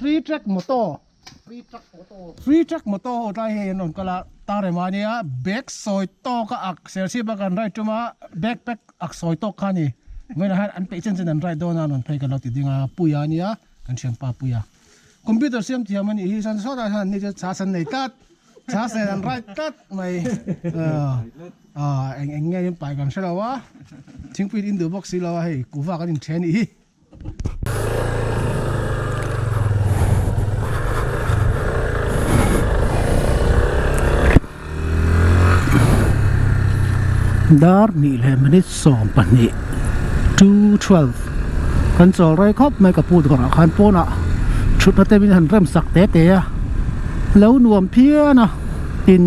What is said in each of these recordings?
free track motor free track motor tai he non kala tare mania back soi to ka ak selsi bakan right tuma backpack ak soi to khani ngena han an pe chen chen an right dona non phai ka lo ti dinga puya nia kan siam pa puya computer siam ti amani hi san so da han ni cha san nei tat cha san an right tat mai anh nghe những bài còn sao đâu á chính quy in từ box xí lo hay cú vào cái điểm chén ý dar ni le minute som pani 212 kan chol rai khop mai ka pu dor khan pona chut na te min han rem sak te te a lo nuam phia na in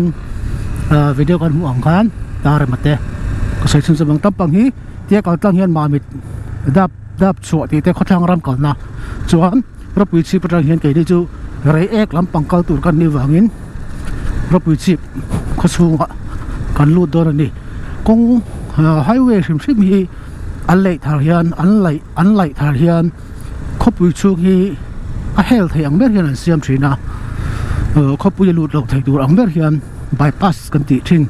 video kan mu ang khan tare mate ko sai chun sabang tampang hi tia kal tlang hian ma mit dap chu ti te khotlang ram kal na chuan rapui chi patang hian kai ni chu rei ek lampang kal tur kan ni wangin rapui chi khosunga kan lu dor ni kong highway sim sim hi an lei thar hian an lai thar hian khopui chu hi a hel thei ang mer hian an siam thina khopui lut lo thei tur ang mer hian bypass kan ti thin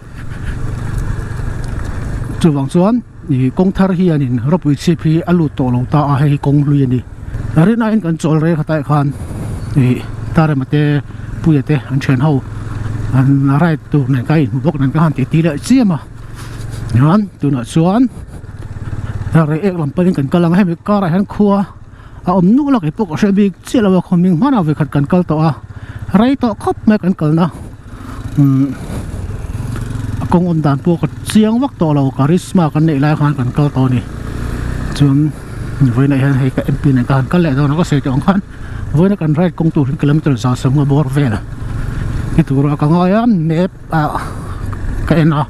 chu wang chuan ni kong thar hian in rapui chi phi alu to lo ta a hei kong lui ni arena in kan chol re khatai khan ni tare mate puite an chen ho an rai tu nei kai bok nan ka han ti la chiama yan tu na chuan re ek lam panin kan kalang he mi ka ra han khuwa a om nu la ke pok se big chela khoming mana ve khat kan kal to a rai to khop me kan kal na kong on dan po ko chiang wak to lo charisma kan nei lai khan kan kal to ni chun voi na han he ka mp na kan kal le do na ko se tong khan voi na kan right kong tu kilometer sa sam nga bor vel ki tu ra ka nga ya map ka ena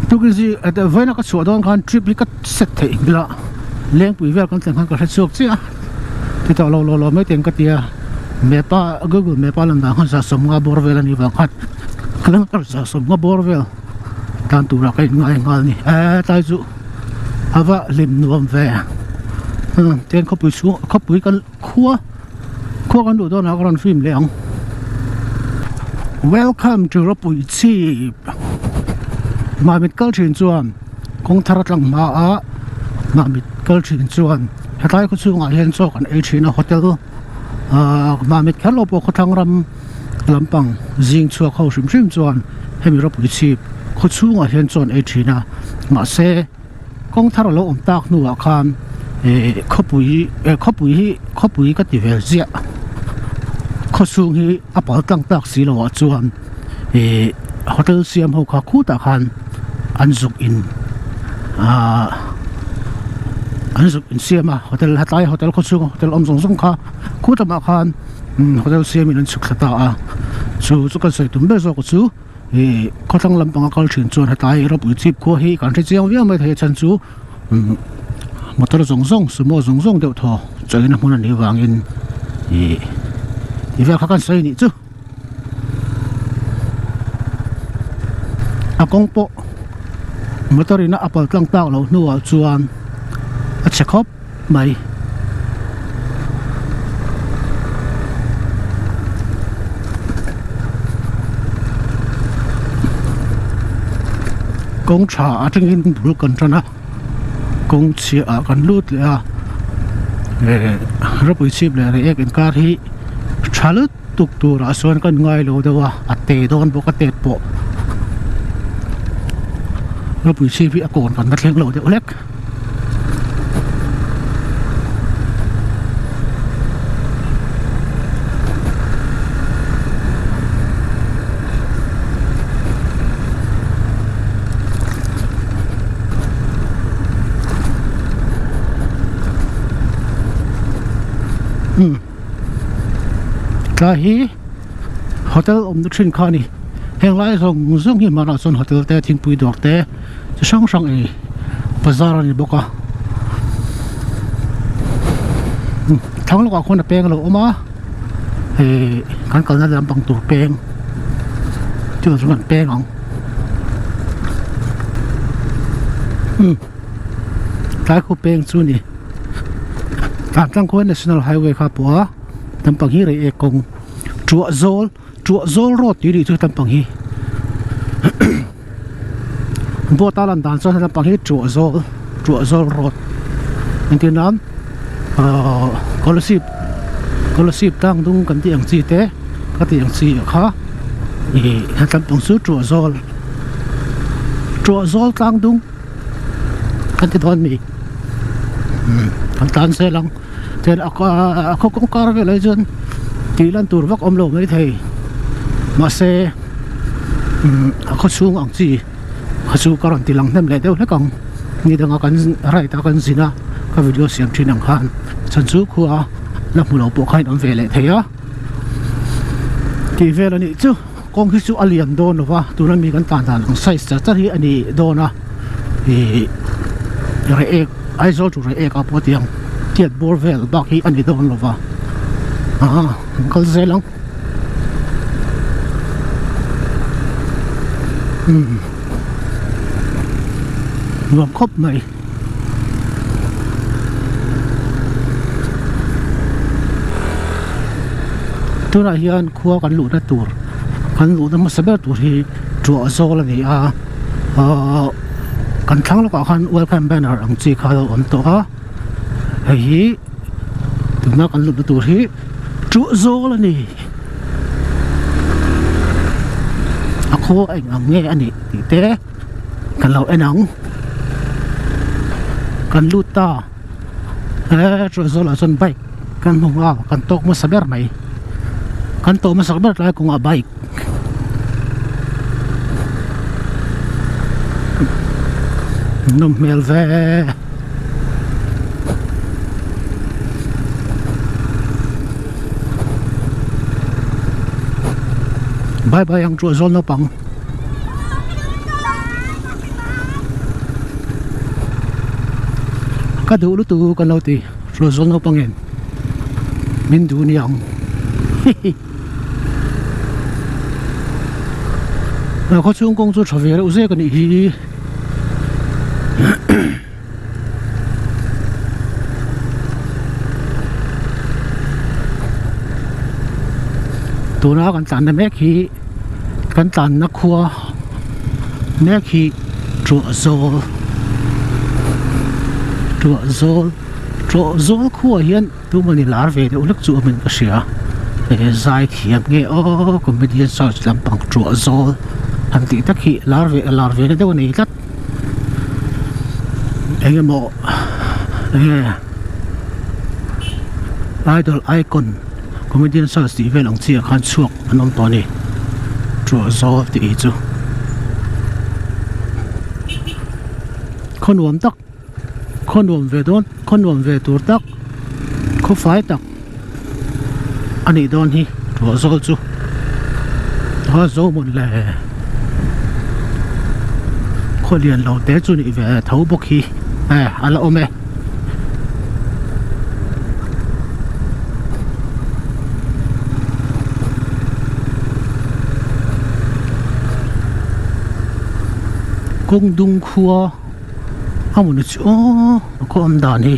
tu ki ji at voi na ka chu don khan trip li ka set thei bila leng pui vel kan tlang khan ka chok chi a ti to lo me ten ka tia mapa google mapa lan da khan sa sam nga bor vel ani wang khat kilometer sa som nga borvel tan tu ra kai ngai ngal ni tai chu hawa lim nuam ve ten khopui kan khua kan du do na kan film leang welcome to rapui chi ma mit kal thin chuan kong tharat lang ma a ma mit kal thin chuan hetai ko chu nga hian chok an e thina hotel ma mit khalo po khothang ram lampang jing chuak ho sim chuan hemi rapui chi kho chunga hian chon e thina ma se kong thar lo om tak nu a khan khopui ka ti vel zia kho chung hi apal tang tak si lo a chuan hotel siam ho kha khu ta khan anzuk in siama hotel hatai hotel kho chung hotel om song kha khu ta ma khan hotel siam in chuk thata a chu kan sai tum be zo ko chu kho thang lampang kal thin chuan hatai rapui chip kho hi kan the chiang wiang mai the chan chu motor zong sumo zong deuh tho chaina hmun ani wangin i vel kha kan sai ni chu a kong po motorina apal tlang tak lo nuwa chuan a chekhop mai kong cha ating in bul kan trana kong chi a kan lut le a rapui chip le re ek in kar hi chalut tuk tu ra suan kan ngai lo dawa ate don bo ka tet po rapui chip hi a kon kan thleng lo de olek ka hi hotel om nu thin khani heng lai zong hi mana son hotel te thing pui dok te sang e bazar ani boka thang lo ka khona peng lo oma kan kal na lam pang tu peng chu zong peng ong ka khu peng chu ni tạm tăng khối National Highway khá bùa tầm bằng hi rei ekong chua zol road đi chu tầm bằng hi bùa ta lần tàn cho tầm bằng hi chua zol road anh tin lắm scholarship tăng dung cần tiền gì thế cái tiền gì khó thì tầm bằng số chua zol tăng dung kan ti thon mi kan tan se lang ten ako kong karve lai jon ti lan tur vak om lo mai thei ma se ako chung ang chi khasu karon ti lang nem le deu lekang ni danga kan rai ta kan zina ka video siam thin ang khan chan chu khuwa la mu lo po khain om ve le thei a ti ve la ni chu kong hi chu alian don wa tu na mi kan tan tan size cha hi ani dona e rei ek ai zo chu rei ek a po tiang tiat bor vel bak hi ani don lova kal zelang nuam khop mai tu na hian khuwa kan lu na tur kan lu na masaber tur hi chu zo la ni a kan thang lo ka khan welcome banner ang chi kha on to a hei tuna kan lu tur hi chu zo la ni ako ai ngam nge ani ti te kan lo enang kan lu ta chu zo la son bike kan hunga kan tok mo saber mai kan to mo saber la ko nga bike nôm mel ve bye bye ang chua zol no pang ka du lu tu kan lo ti chua zol no pangin min du ni ang na ko chung kong chu chave u se kan hi tuna kan tan na mek hi kan tan na khuwa mek hi chu zol khuwa hian tu mani lar ve de ulak chu min ka sia e zai thiam nge o comedian search lampang chu zol han ti tak hi lar ve de nei tat engemo idol icon comedian search ti vel ang chia khan chuak anom to ni chu zo ti chu khonwam tak khonwam ve don khonwam ve tur tak kho fai tak ani don hi chu zo chu ha zo mon le kholian lo te chu ni ve thau bok hi ala ome kong dung khuwa amun chu ko am dan hi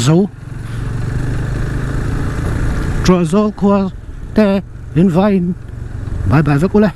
zo zo khuwa te in vain bye bye với cô này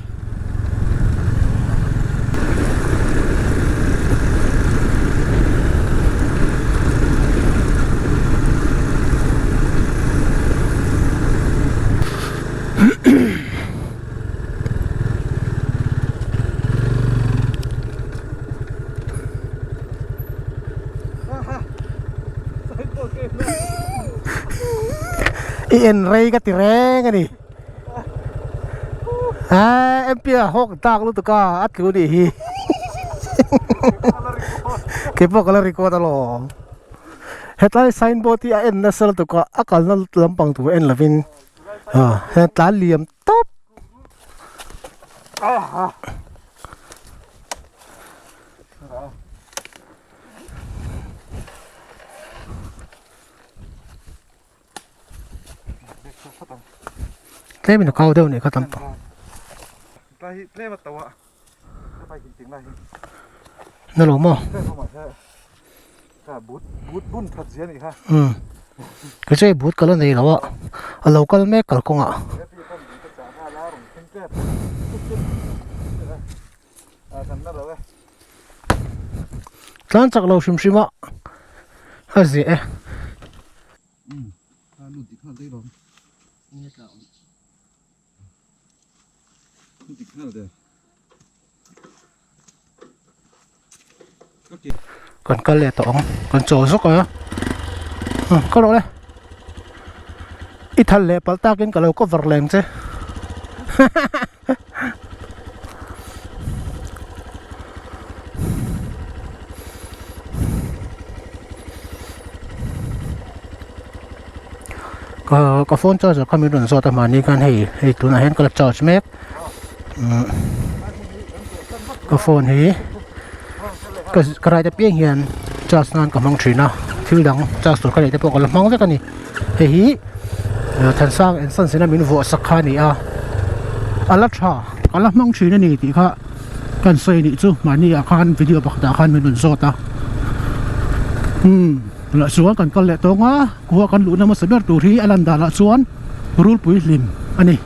in rây cái tì reng cái đi em pia hok tak lu tuka at lu di kepo kala record alo hetlai signboard ti en nasal tuka akal na lampang tu en lavin hetla liam top thế mình câu đâu này có tầm tay lê mặt tàu ạ tay chính là nó lố mò cả bút bún thật dễ này ha cái chơi bút cái này là vợ ở lâu cái mấy cái con ạ chắc lâu xìm xìm ạ hay gì lụt đi khăn đây rồi lụt đi khăn đây còn cái lệ tổng còn chỗ sốc rồi á có đâu đây ít thằng lệ bảo ta cái lâu có vật lèn chứ có phone cho rồi mình đồn rồi màนี่กันให้ตัวไหนเห็นก็จอดแม็กก็โฟนก็ได้จะเปลี่ยนเฮียนจอดนานกับมังชีนะที่หลังจอดสุดก็ได้จะพวกเรามังสักกันนี่เฮ้ยท่านสร้างเอ็นสันสินะมินวัวสักขานี่อัลลัชาอัลลัมังชีนี่ที่เขากันใส่นี่จู่มานี่อาคารวิดีโอบักดาอาคารมันโซตาละส่วนกันก็เลยตรงว่ากัวกันหลุดน้ำมันสำเร็จตัวที่อลันดาละส่วนรูปปุ๋ยลิมอันนี้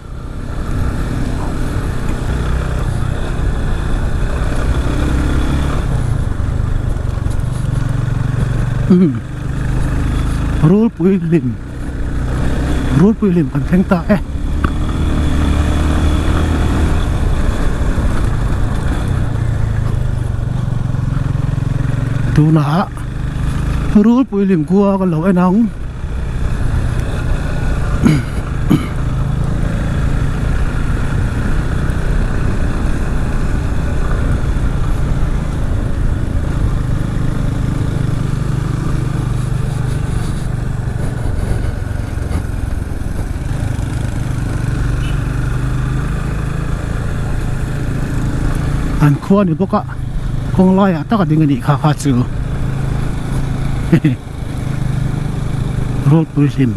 รูปปุ๋ยลิมกันแทงตาดูนะรู้ปุ๋ยลิมกัวกันเหล่าไอ้น้องอันขั้วนี่พวกก็คงลอยตั้งแต่ดิ่งนี่ขาจูรูปปุ๋ยลิม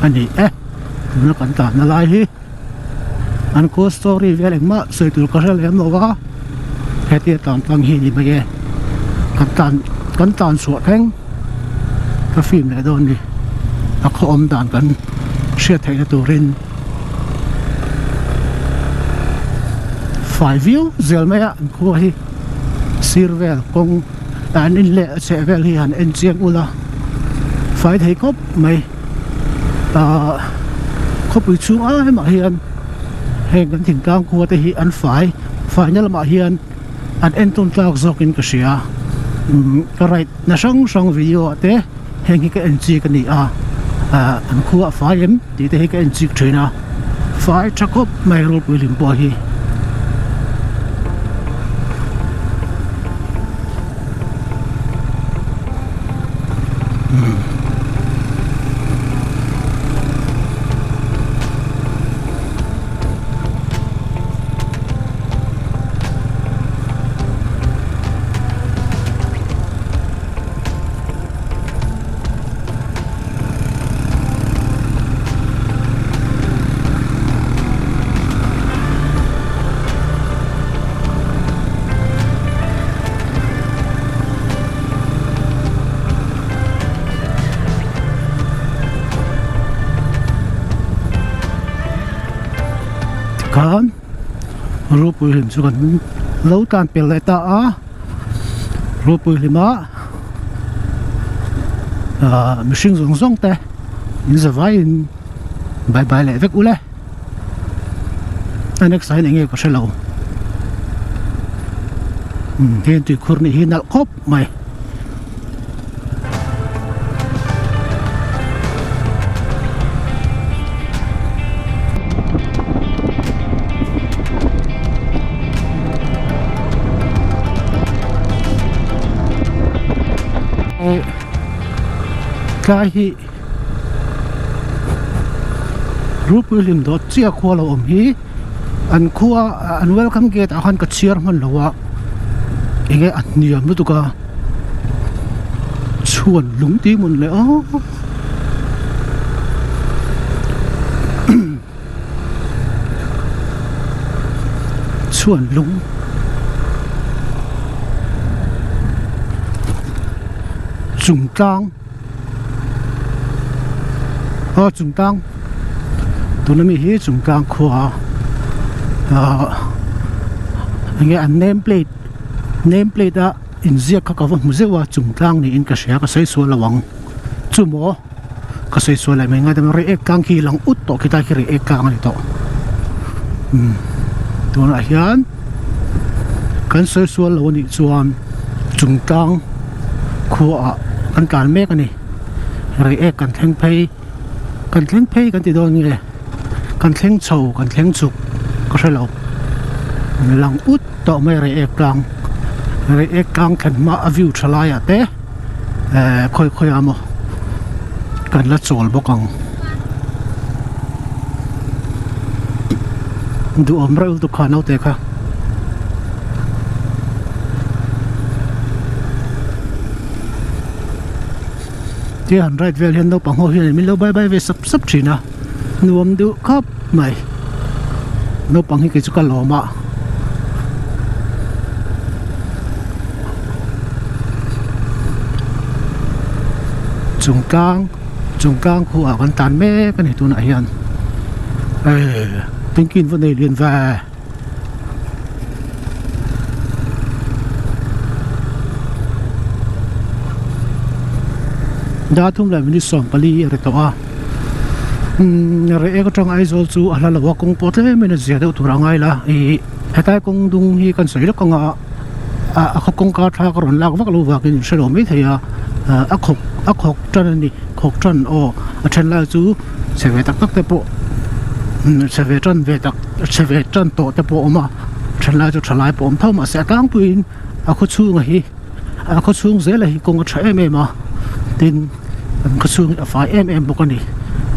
อันนี้นักกันตานอะไรฮีอันโคสตอรี่เวลามาสื่อถึงกระแสเลี้ยงเราว่าแค่ที่ตอนฟังฮีนี่ไปแกกันตานสวดแทงก็ฟิล์มเลยโดนดิแล้วเขาอมตานกันเชื่อไทยตัวเรนฝ่ายวิวเซลไม่อะคัวฮีซีร์เวลคงอันนี้เละเซเวลฮีหันเอ็นเจียงอุลาฝ่ายไทยครบไม่ครบไปช่วงให้มาเฮียนแห่งกันถึงกลางคัวแต่ฮีอันฝ่ายนี่ละมาเฮียนอันเอ็นต้นกลางจอกินกระเสียก็ไรน่าช่องวิดีโอเต้แห่งที่ก็เอ็นจีกันนี่อันคัวฝ่ายเอ็มที่เต้ก็เอ็นจีเทนะฝ่ายจะครบไม่รู้ไปลิมปอฮีkan rupui lim sukan lautan peleta rupui lima mishing zong te in zawai in bye le vek ule anek sai nge ko shelo hen ti khurni hinal khop mai hi rupui lim do chia khua lo hi an khua an welcome gate a khan ka chiar man lowa enge an niam lu tuka chuan lung ti mun le o chuan lung chung tang chung tang tu na mi hi chung tang khua enge an nameplate a in ziak ka wa muzewa chung tang ni in ka sia ka sei so lawang chumo ka sei so la me nga dam re ek kang ki lang ut to kita ki re ek kang ni to tu na hian kan sei so lo ni chuan chung tang khua kan kan mek ani re ek kan thleng phei kan ti don nge kan thleng chho kan thleng chuk ka hrelo lang ut to mai re ek kang kan ma a view thalaya te khoi amo kan la chol bokang du omrel tu khanau te kha ti han right vel hen no pang ho hian min lo bye ve sap thina nuam du khap mai no pang hi ke chu ka loma chung kang khu a kan tan me kan hi tu na hian thinkin von nei lien va da thum la mini som pali re to a re ek tang ai zol chu ala la wa kong potle me na zia de tu rangai la e hetai kong dung hi kan sei lo kanga a kong ka tha ka ron lak wak lo wa kin shelo me thaya a khok tan ni khok tan o a then la chu se ve tak te po se ve tan to te po ma then la chu thalai po thau ma se tang puin a khu chu nga hi a khu chung zela hi kong tha em ma tin khu chung a 5 bo kani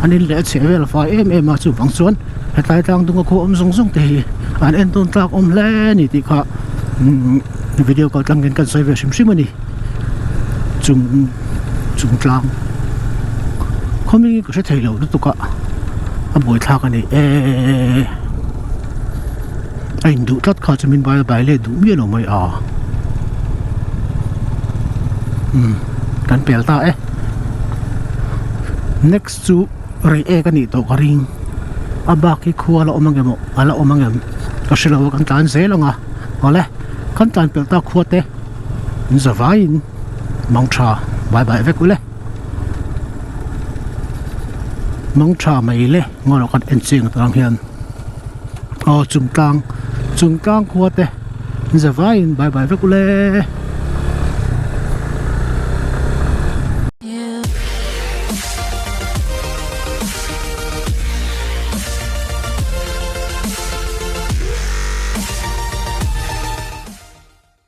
anin le che vel 5 ma chu wang chuan hetai tang dung ko om song te hi an en ton tak om le ni ti kha video ko tang gen kan sai ve sim ani chung tlang khomi ko se thei lo tu ka a boi thla ka ni ai du tat kha chamin bai le du mi no mai a kan pel ta next to re e ka ni to ka ring abaki khua la omangemo ala omangem ka shelo kan tan zelonga ole kan tan pel ta khua te zavain mangcha bye ve kule mangcha mai le ngolo kan enching tang hian chung tang khua te zavain bye ve kule